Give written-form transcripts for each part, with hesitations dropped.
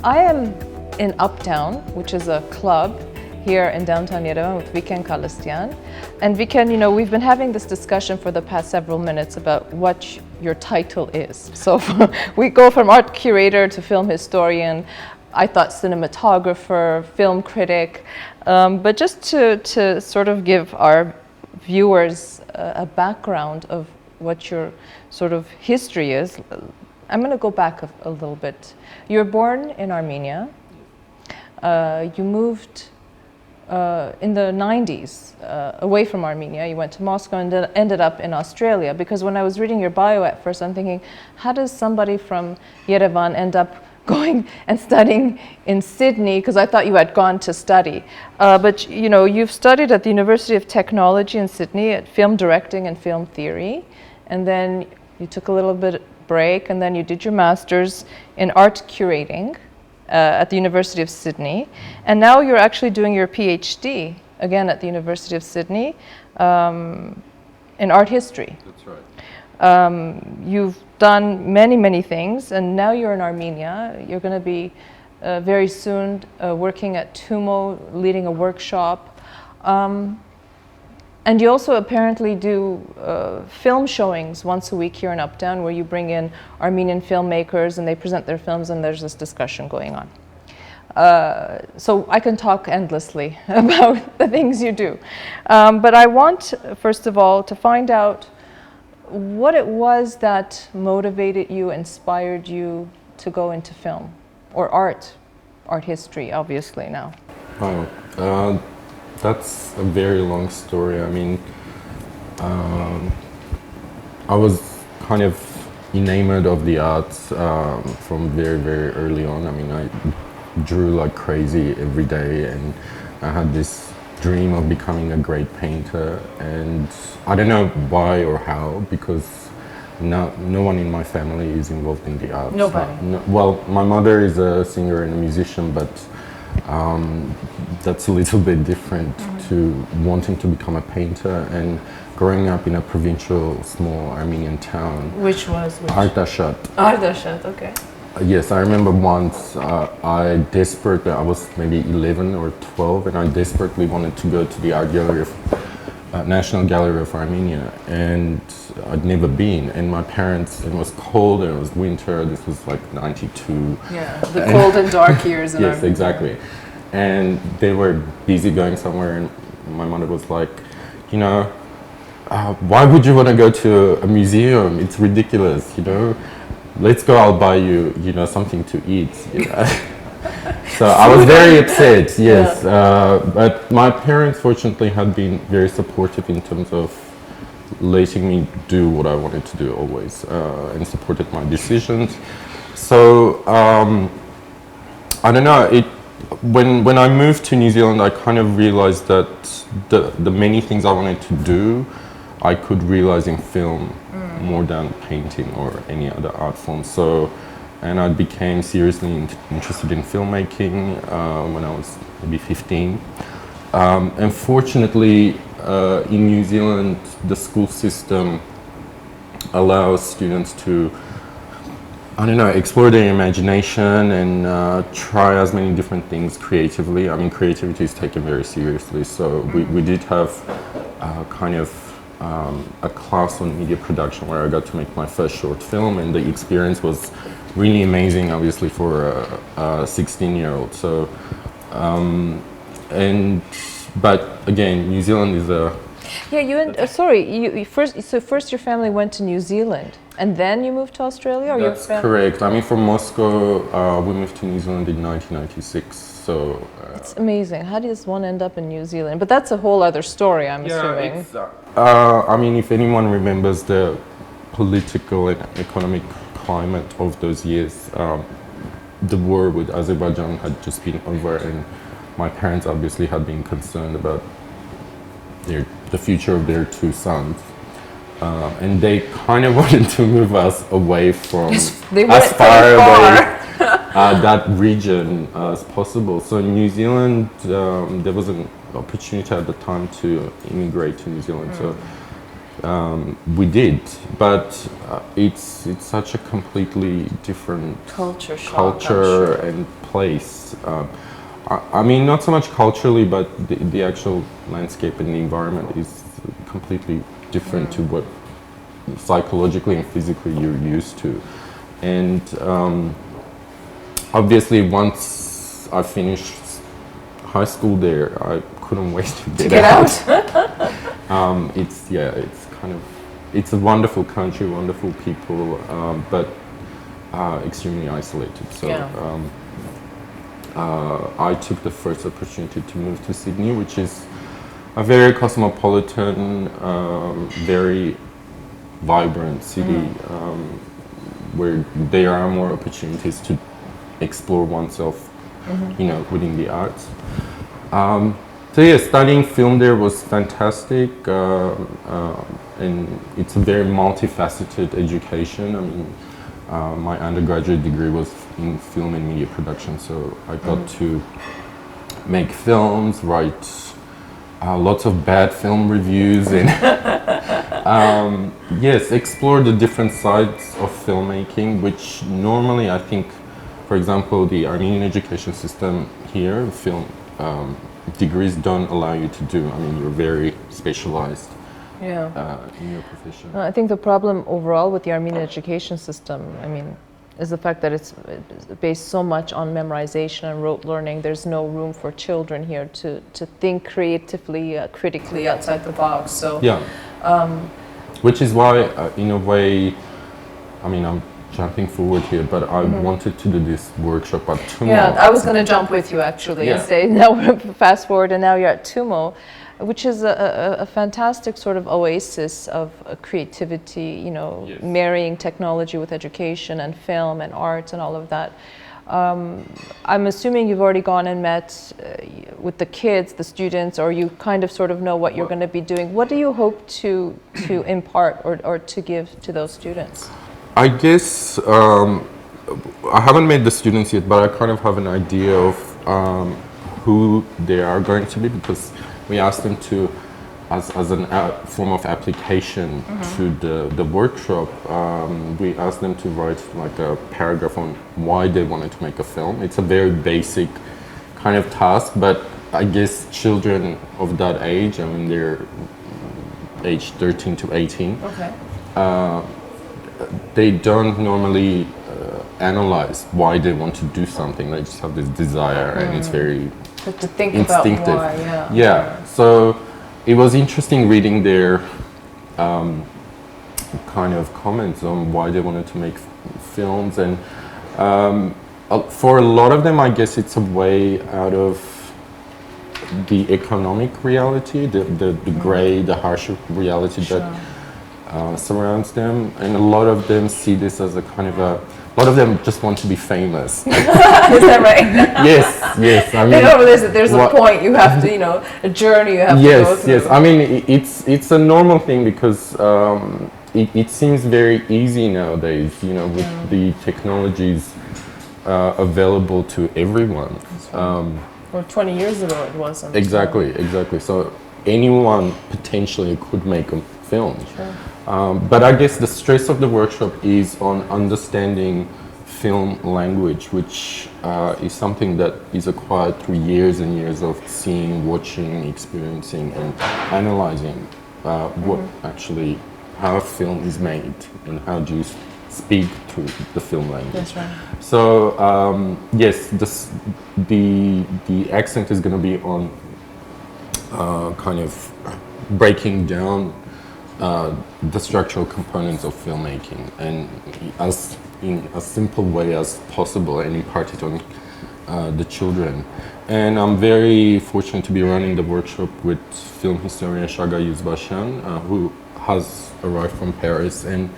I am in Uptown, which is a club here in downtown Yerevan with Vigen Galstyan. And Vigen, you know, we've been having this discussion for the past several minutes about what your title is. So we go from art curator to film historian. I thought cinematographer, film critic. But just to sort of give our viewers a background of what your sort of history is, I'm going to go back a little bit. You were born in Armenia. You moved in the 90s away from Armenia. You went to Moscow and ended up in Australia. Because when I was reading your bio at first, I'm thinking, how does somebody from Yerevan end up going and studying in Sydney? Because I thought you had gone to study. But you know, you've studied at the University of Technology in Sydney at film directing and film theory. And then you took a little bit break, and then you did your master's in art curating at the University of Sydney, and now you're actually doing your PhD again at the University of Sydney in art history. That's right. You've done many things, and now you're in Armenia. You're going to be very soon working at Tumo, leading a workshop. And you also apparently do film showings once a week here in Uptown, where you bring in Armenian filmmakers and they present their films, and there's this discussion going on. So I can talk endlessly about the things you do. But I want, first of all, to find out what it was that motivated you, inspired you to go into film, or art history, obviously now. Oh, that's a very long story. I mean, I was kind of enamored of the arts from very early on. I mean, I drew like crazy every day, and I had this dream of becoming a great painter. And I don't know why or how, because no one in my family is involved in the arts. Nobody? Well, my mother is a singer and a musician, but that's a little bit different to wanting to become a painter and growing up in a provincial small Armenian town. Which was? Artashat. Artashat, okay. Yes, I remember once I was maybe 11 or 12, and I desperately wanted to go to the art gallery of National Gallery of Armenia, and I'd never been. And my parents, it was cold and it was winter, this was like 92. Yeah, the cold and dark years in Yes, Armenia. exactly. And they were busy going somewhere, and my mother was like, you know, why would you want to go to a museum? It's ridiculous, you know. Let's go, I'll buy you, you know, something to eat. You know? So I was very upset, yes. Yeah. But my parents, fortunately, had been very supportive in terms of letting me do what I wanted to do always, and supported my decisions. So I don't know. When I moved to New Zealand, I kind of realized that the many things I wanted to do, I could realize in film more than painting or any other art form. So, and I became seriously interested in filmmaking when I was maybe 15. Unfortunately, in New Zealand, the school system allows students to, I don't know, explore their imagination and try as many different things creatively. I mean, creativity is taken very seriously. So we did have kind of a class on media production where I got to make my first short film, and the experience was really amazing, obviously, for a 16-year-old. So, but again, New Zealand is a... Yeah, you first your family went to New Zealand, and then you moved to Australia? Or That's correct. I mean, from Moscow, we moved to New Zealand in 1996, so... It's amazing. How does one end up in New Zealand? But that's a whole other story, I'm assuming. I mean, if anyone remembers the political and economic climate of those years, the war with Azerbaijan had just been over, and my parents obviously had been concerned about the future of their two sons. And they kind of wanted to move us away from as far away that region as possible. So in New Zealand, there was an opportunity at the time to immigrate to New Zealand. So We did, but it's such a completely different Culture shock, I'm culture sure. and place. I mean, not so much culturally, but the actual landscape and the environment is completely different to what psychologically and physically you're used to. And obviously, once I finished high school there, I couldn't wait to get out. It's a wonderful country, wonderful people, but extremely isolated. So I took the first opportunity to move to Sydney, which is a very cosmopolitan, very vibrant city, where there are more opportunities to explore oneself, within the arts. So yeah, studying film there was fantastic, and it's a very multifaceted education. I mean, my undergraduate degree was in film and media production, so I got to make films, write lots of bad film reviews, and yes, explore the different sides of filmmaking, which normally I think, for example, the Armenian education system here, film degrees don't allow you to do. I mean, you're very specialized in your profession. I think the problem overall with the Armenian education system, I mean, is the fact that it's based so much on memorization and rote learning. There's no room for children here to think creatively, critically outside the box. So which is why, in a way, I mean, I'm jumping forward here, but I wanted to do this workshop at Tumo. Yeah, I was going to jump with you actually and say, now we're fast forward and now you're at Tumo, which is a fantastic sort of oasis of creativity, marrying technology with education and film and arts and all of that. I'm assuming you've already gone and met with the kids, the students, or you kind of sort of know what you're going to be doing. What do you hope to impart or to give to those students? I guess I haven't met the students yet, but I kind of have an idea of who they are going to be, because we asked them to, as a form of application to the workshop, we asked them to write like a paragraph on why they wanted to make a film. It's a very basic kind of task, but I guess children of that age, I mean, they're age 13 to 18. Okay. They don't normally analyze why they want to do something. They just have this desire, and it's very But to think instinctive. About why, Yeah. So it was interesting reading their kind of comments on why they wanted to make films, and for a lot of them, I guess it's a way out of the economic reality, the gray, the harsh reality that surrounds them, and a lot of them see this as a kind of a lot of them just want to be famous. Is that right? Yes. I mean, there's a point you have to, a journey you have to go through. Yes. I mean, it's a normal thing because it seems very easy nowadays, with the technologies available to everyone. Or 20 years ago it wasn't. Exactly. So anyone potentially could make a film. Sure. But I guess the stress of the workshop is on understanding film language, which is something that is acquired through years and years of seeing, watching, experiencing, and analyzing what actually, how a film is made and how do you speak through the film language. That's right. So yes, the accent is going to be on kind of breaking down the structural components of filmmaking, and as in a simple way as possible, and impart it on the children. And I'm very fortunate to be running the workshop with film historian Shaga Yuzbashan, who has arrived from Paris, and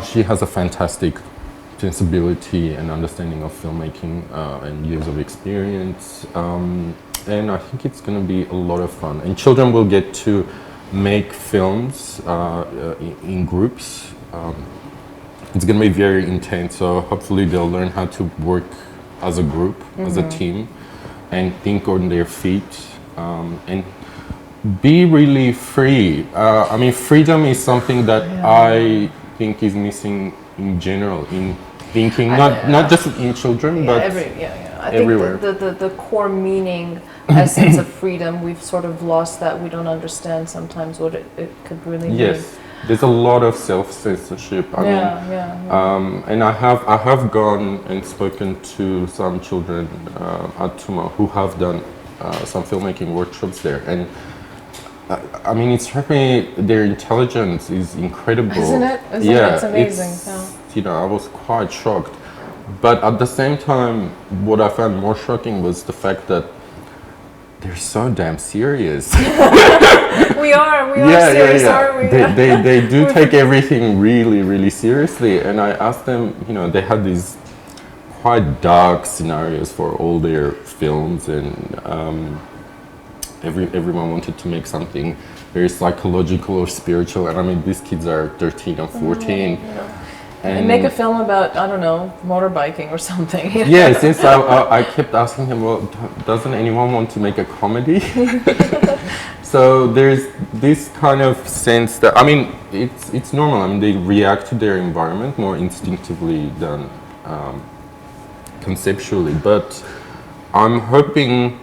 she has a fantastic sensibility and understanding of filmmaking and years of experience. And I think it's going to be a lot of fun, and children will get to make films in groups. It's going to be very intense, so hopefully they'll learn how to work as a group, as a team, and think on their feet. And be really free. I mean, freedom is something that I think is missing in general in thinking, not just in children, but I everywhere. think the core meaning, essence of freedom, we've sort of lost that. We don't understand sometimes what it could really mean. Yes, there's a lot of self-censorship. I mean, and I have gone and spoken to some children at Tumo who have done some filmmaking workshops there, and I mean, it struck me their intelligence is incredible. Isn't it? It's amazing. You know, I was quite shocked. But at the same time, what I found more shocking was the fact that they're so damn serious. We are serious, aren't we? They do take everything really, really seriously. And I asked them, you know, they had these quite dark scenarios for all their films, and everyone wanted to make something very psychological or spiritual. And I mean, these kids are 13 and 14. And make a film about, I don't know, motorbiking or something. Yes, yes. I kept asking him, well, doesn't anyone want to make a comedy? So there's this kind of sense that, I mean, it's normal. I mean, they react to their environment more instinctively than conceptually. But I'm hoping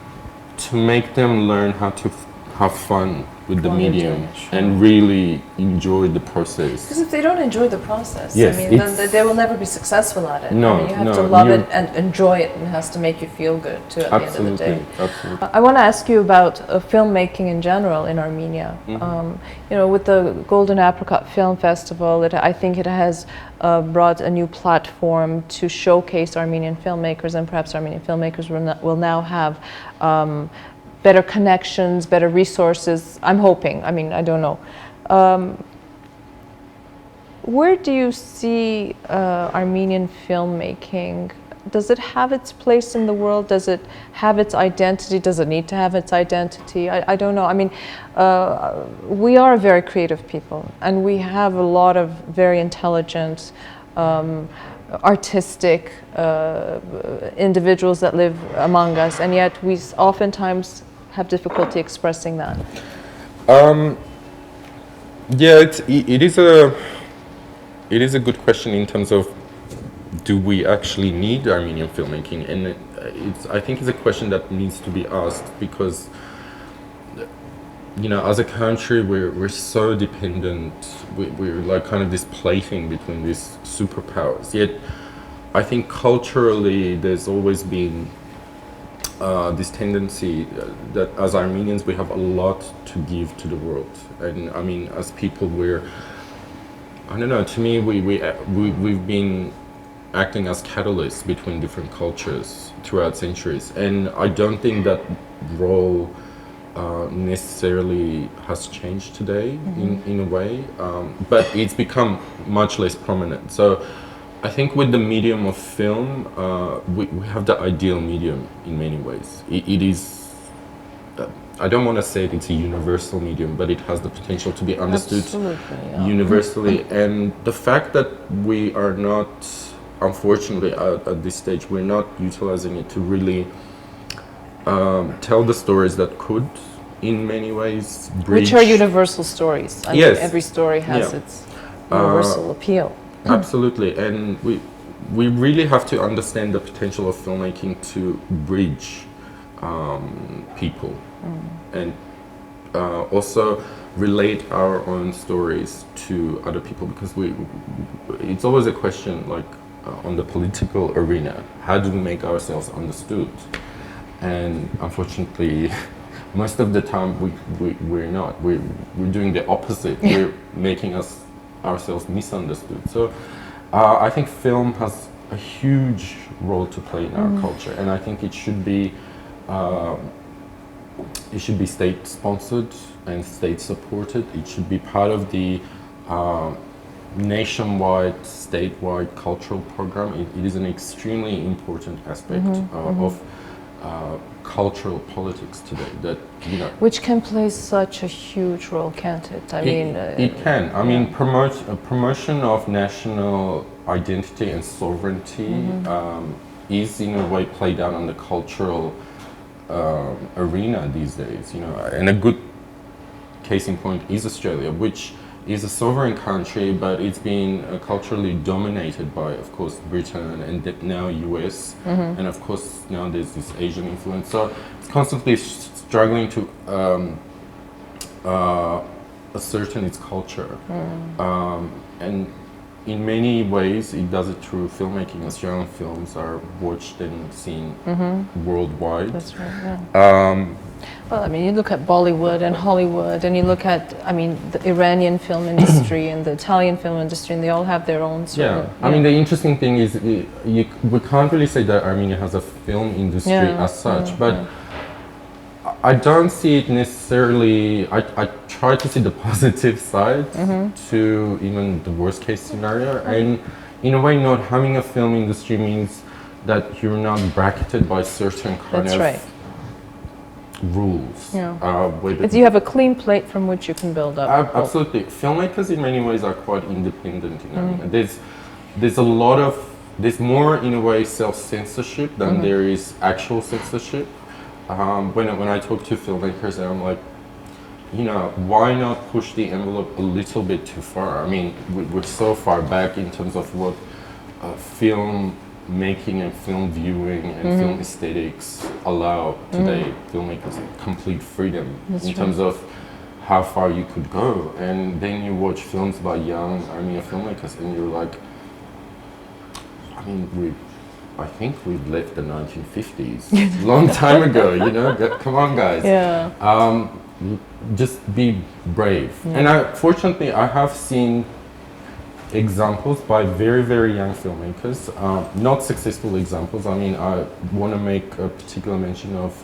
to make them learn how to have fun with the medium and really enjoy the process. Because if they don't enjoy the process, yes, I mean, then they will never be successful at it. No, I mean, you have to love it and enjoy it, and it has to make you feel good too at the end of the day. Absolutely. I want to ask you about filmmaking in general in Armenia. You know, with the Golden Apricot Film Festival, I think it has brought a new platform to showcase Armenian filmmakers, and perhaps Armenian filmmakers will now have better connections, better resources. I'm hoping. I mean, I don't know. Where do you see Armenian filmmaking? Does it have its place in the world? Does it have its identity? Does it need to have its identity? I don't know. I mean, we are a very creative people, and we have a lot of very intelligent, artistic individuals that live among us, and yet we oftentimes have difficulty expressing that. Yeah, it is a good question in terms of, do we actually need Armenian filmmaking? And I think it's a question that needs to be asked, because, you know, as a country, we're so dependent. We're like kind of this plaything between these superpowers. Yet, I think culturally, there's always been this tendency that as Armenians we have a lot to give to the world, and I mean, as people, I don't know. To me, we've been acting as catalysts between different cultures throughout centuries, and I don't think that role necessarily has changed today in a way, but it's become much less prominent. So I think with the medium of film, we have the ideal medium in many ways. It is, I don't want to say it's a universal medium, but it has the potential to be understood universally. And the fact that we are not, unfortunately, at this stage, we're not utilizing it to really tell the stories that could, in many ways, bridge. Which are universal stories. I mean, every story has its universal appeal. Absolutely, and we really have to understand the potential of filmmaking to bridge people, and also relate our own stories to other people, because it's always a question, like on the political arena, how do we make ourselves understood? And unfortunately, most of the time we're not. We're doing the opposite. We're making ourselves misunderstood. So I think film has a huge role to play in our culture, and I think it should be state sponsored and state supported. It should be part of the nationwide, statewide cultural program. It is an extremely important aspect of cultural politics today, that, you know, which can play such a huge role, can't it? I mean, it can. I mean, promotion of national identity and sovereignty is in a way played out on the cultural arena these days. You know, and a good case in point is Australia, which is a sovereign country, but it's been culturally dominated by, of course, Britain and now US, and of course now there's this Asian influence. So it's constantly struggling to ascertain its culture, and in many ways it does it through filmmaking. Australian films are watched and seen worldwide. That's right. Yeah. Well, I mean, you look at Bollywood and Hollywood, and you look at, I mean, the Iranian film industry and the Italian film industry, and they all have their own sort of... I mean, the interesting thing is we can't really say that Armenia has a film industry as such, but I don't see it necessarily... I try to see the positive side to even the worst case scenario, and in a way not having a film industry means that you're not bracketed by certain kind of rules. You have a clean plate from which you can build up. Absolutely. Filmmakers in many ways are quite independent. There's more in a way self-censorship than there is actual censorship. When I talk to filmmakers, I'm like, why not push the envelope a little bit too far? I mean, we're so far back in terms of what film making and film viewing and film aesthetics allow today. Filmmakers complete freedom in terms of how far you could go, and then you watch films by young Armenian filmmakers and you're like, I mean, I think we've left the 1950s long time ago, come on guys. Just be brave. And fortunately I have seen examples by very, very young filmmakers, not successful examples. I mean, I want to make a particular mention of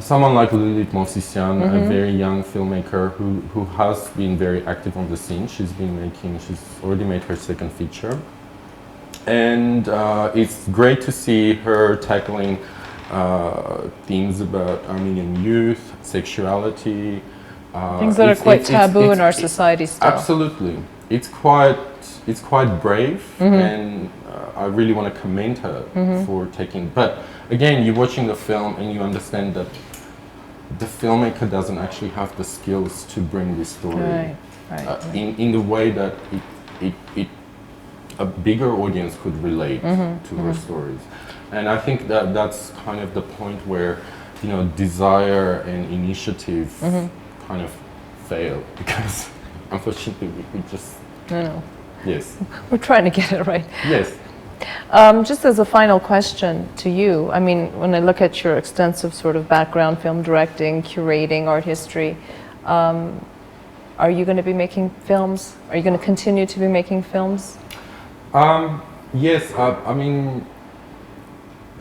someone like Lilith Movsisyan, a very young filmmaker who has been very active on the scene. She's already made her second feature. And it's great to see her tackling themes about Armenian youth, sexuality. Things that are quite taboo in our society still. Absolutely. It's quite brave, and I really want to commend her for taking. But again, you're watching the film and you understand that the filmmaker doesn't actually have the skills to bring this story in the way that a bigger audience could relate to her stories. And I think that that's kind of the point where desire and initiative kind of fail, because unfortunately we just yes, we're trying to get it right. Yes. Just as a final question to you, I mean, when I look at your extensive sort of background, film directing, curating, art history, are you going to be making films? Are you going to continue to be making films? Yes, I mean,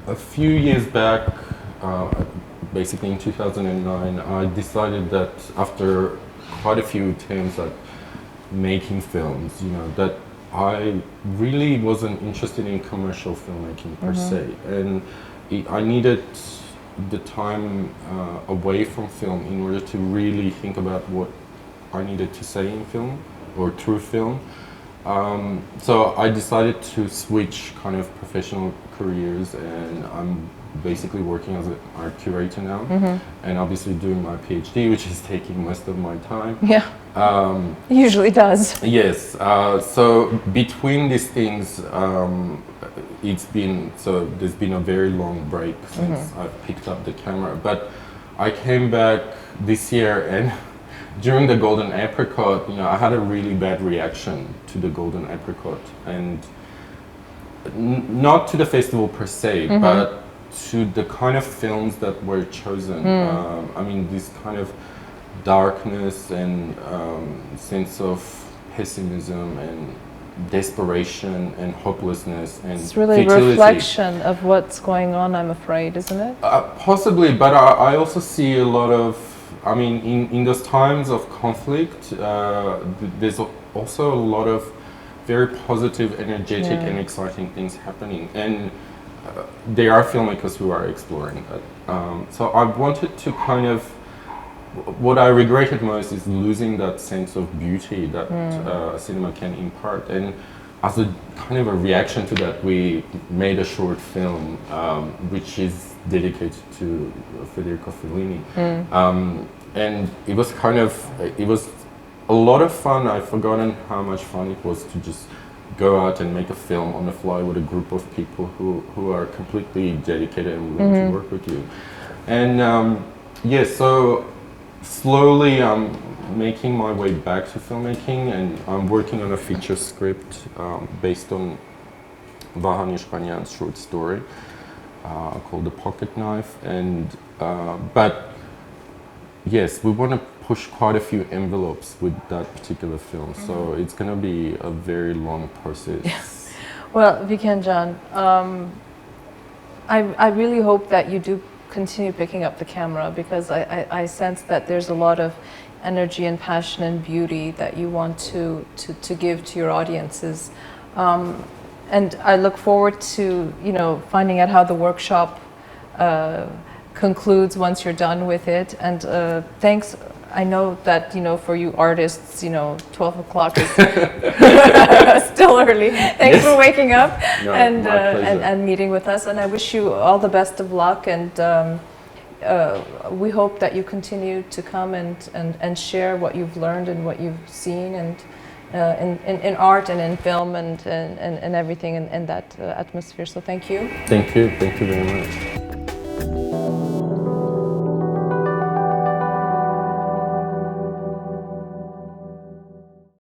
a few years back, basically in 2009, I decided that after quite a few attempts at making films, that I really wasn't interested in commercial filmmaking per se, and I needed the time away from film in order to really think about what I needed to say in film or through film. So I decided to switch kind of professional careers, and I'm basically working as an art curator now, and obviously doing my PhD, which is taking most of my time. Yeah, usually does. Yes, so between these things, there's been a very long break since I've picked up the camera, but I came back this year, and during the Golden Apricot, I had a really bad reaction to the Golden Apricot, and not to the festival per se, but to the kind of films that were chosen. I mean, this kind of darkness and sense of pessimism and desperation and hopelessness and it's really futility. A reflection of what's going on, I'm afraid, isn't it? Possibly, but I also see a lot of, I mean, in those times of conflict, there's also a lot of very positive, energetic and exciting things happening, and there are filmmakers who are exploring that. So I wanted to kind of, what I regretted most is losing that sense of beauty that cinema can impart, and as a kind of a reaction to that, we made a short film which is dedicated to Federico Fellini. and it was kind of, it was a lot of fun. I've forgotten how much fun it was to just go out and make a film on the fly with a group of people who are completely dedicated and willing to work with you. And yeah, so slowly I'm making my way back to filmmaking, and I'm working on a feature script based on Vahan Ishkanyan's short story called The Pocket Knife. And but yes, we want to push quite a few envelopes with that particular film, so it's going to be a very long process. Well, Vigen Can, I really hope that you do continue picking up the camera, because I sense that there's a lot of energy and passion and beauty that you want to give to your audiences. And I look forward to, you know, finding out how the workshop concludes once you're done with it. And thanks. I know that, you know, for you artists, you know, 12 o'clock is still early. Thanks for waking up and meeting with us. And I wish you all the best of luck. And we hope that you continue to come and share what you've learned and what you've seen, and in art and in film and everything in that atmosphere. So thank you. Thank you very much.